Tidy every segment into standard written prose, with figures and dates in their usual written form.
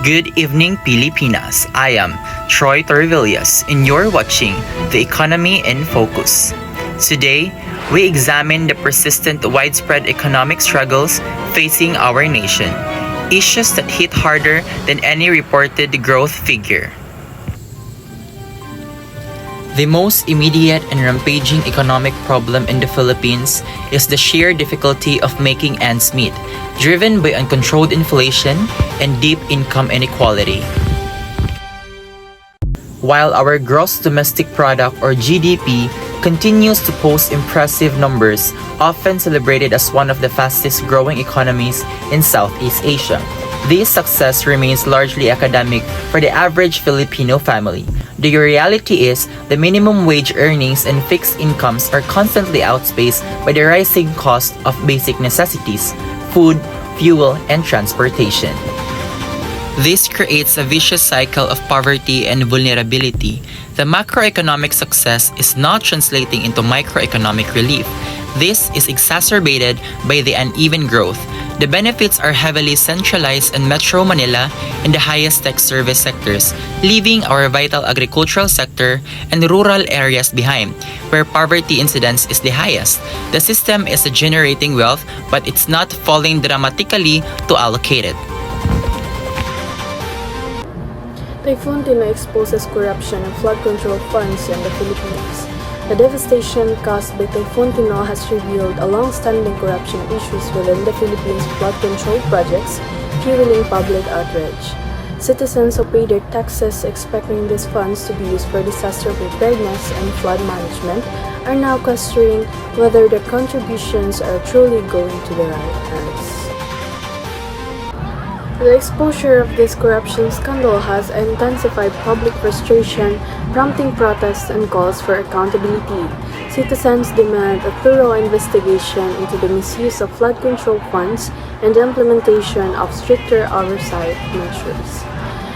Good evening, Pilipinas. I am Troy Torvillas, and you're watching The Economy in Focus. Today, we examine the persistent widespread economic struggles facing our nation, issues that hit harder than any reported growth figure. The most immediate and rampaging economic problem in the Philippines is the sheer difficulty of making ends meet, driven by uncontrolled inflation and deep income inequality. While our gross domestic product or GDP continues to post impressive numbers, often celebrated as one of the fastest growing economies in Southeast Asia, this success remains largely academic for the average Filipino family. The reality is, the minimum wage earnings and fixed incomes are constantly outspaced by the rising cost of basic necessities, food, fuel, and transportation. This creates a vicious cycle of poverty and vulnerability. The macroeconomic success is not translating into microeconomic relief. This is exacerbated by the uneven growth. The benefits are heavily centralized in Metro Manila and the highest tech service sectors, leaving our vital agricultural sector and rural areas behind, where poverty incidence is the highest. The system is generating wealth, but it's not falling dramatically to allocate it. Typhoon Tino exposes corruption and flood control funds in the Philippines. The devastation caused by Typhoon Tino has revealed a long-standing corruption issues within the Philippines' flood control projects, fueling public outrage. Citizens who pay their taxes expecting these funds to be used for disaster preparedness and flood management are now questioning whether their contributions are truly going to the right hands. The exposure of this corruption scandal has intensified public frustration, prompting protests and calls for accountability. Citizens demand a thorough investigation into the misuse of flood control funds and the implementation of stricter oversight measures.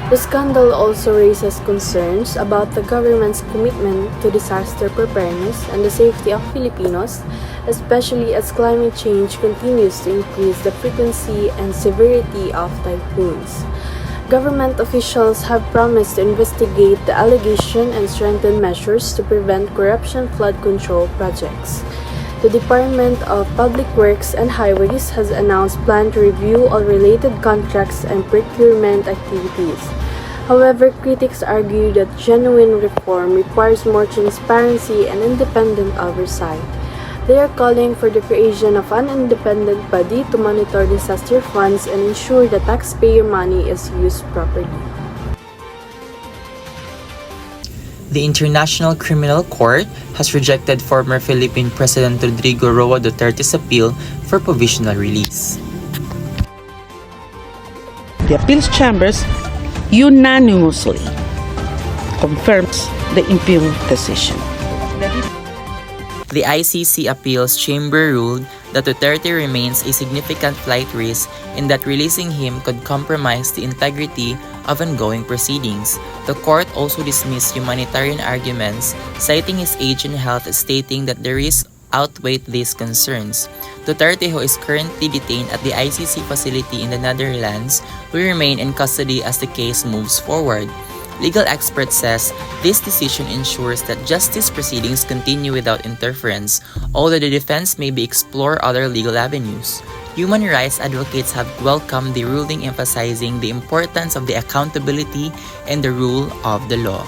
The scandal also raises concerns about the government's commitment to disaster preparedness and the safety of Filipinos, especially as climate change continues to increase the frequency and severity of typhoons. Government officials have promised to investigate the allegation and strengthen measures to prevent corruption flood control projects. The Department of Public Works and Highways has announced plan to review all related contracts and procurement activities. However, critics argue that genuine reform requires more transparency and independent oversight. They are calling for the creation of an independent body to monitor disaster funds and ensure that taxpayer money is used properly. The International Criminal Court has rejected former Philippine President Rodrigo Roa Duterte's appeal for provisional release. The appeals chambers unanimously confirms the impugned decision. The ICC Appeals Chamber ruled that Duterte remains a significant flight risk and that releasing him could compromise the integrity of ongoing proceedings. The court also dismissed humanitarian arguments, citing his age and health, stating that the risks outweigh these concerns. Duterte, who is currently detained at the ICC facility in the Netherlands, will remain in custody as the case moves forward. Legal expert says this decision ensures that justice proceedings continue without interference, although the defense may explore other legal avenues. Human rights advocates have welcomed the ruling, emphasizing the importance of the accountability and the rule of the law.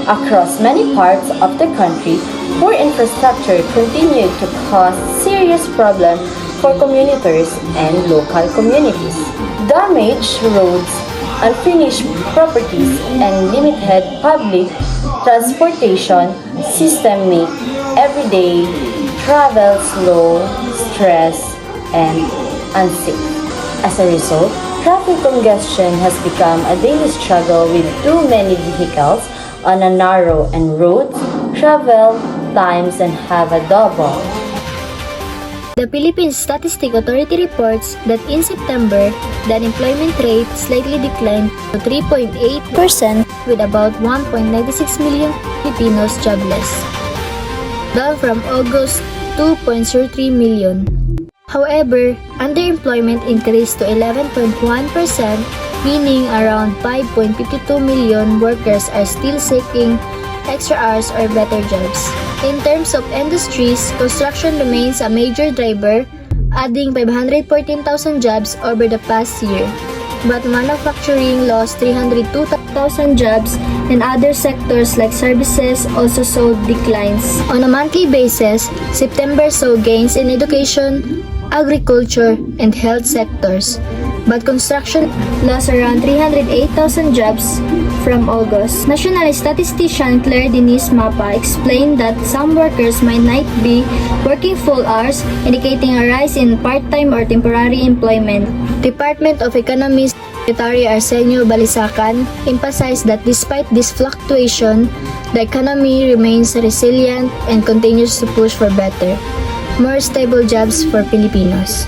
Across many parts of the country, poor infrastructure continued to cause serious problems for commuters and local communities. Damaged roads, unfinished properties, and limited public transportation system make everyday travel slow, stressed, and unsafe. As a result, traffic congestion has become a daily struggle with too many vehicles on a narrow and roads. Travel times and have a double. The Philippine Statistics Authority reports that in September, the unemployment rate slightly declined to 3.8% with about 1.96 million Filipinos jobless, down from August 2.03 million. However, underemployment increased to 11.1%, meaning around 5.52 million workers are still seeking extra hours or better jobs. In terms of industries, construction remains a major driver, adding 514,000 jobs over the past year. But manufacturing lost 302,000 jobs, and other sectors like services also saw declines. On a monthly basis, September saw gains in education, agriculture, and health sectors. But construction lost around 308,000 jobs from August. National statistician Claire Denise Mapa explained that some workers might not be working full hours, indicating a rise in part-time or temporary employment. Department of Economy Secretary Arsenio Balisacan emphasized that despite this fluctuation, the economy remains resilient and continues to push for better, more stable jobs for Filipinos.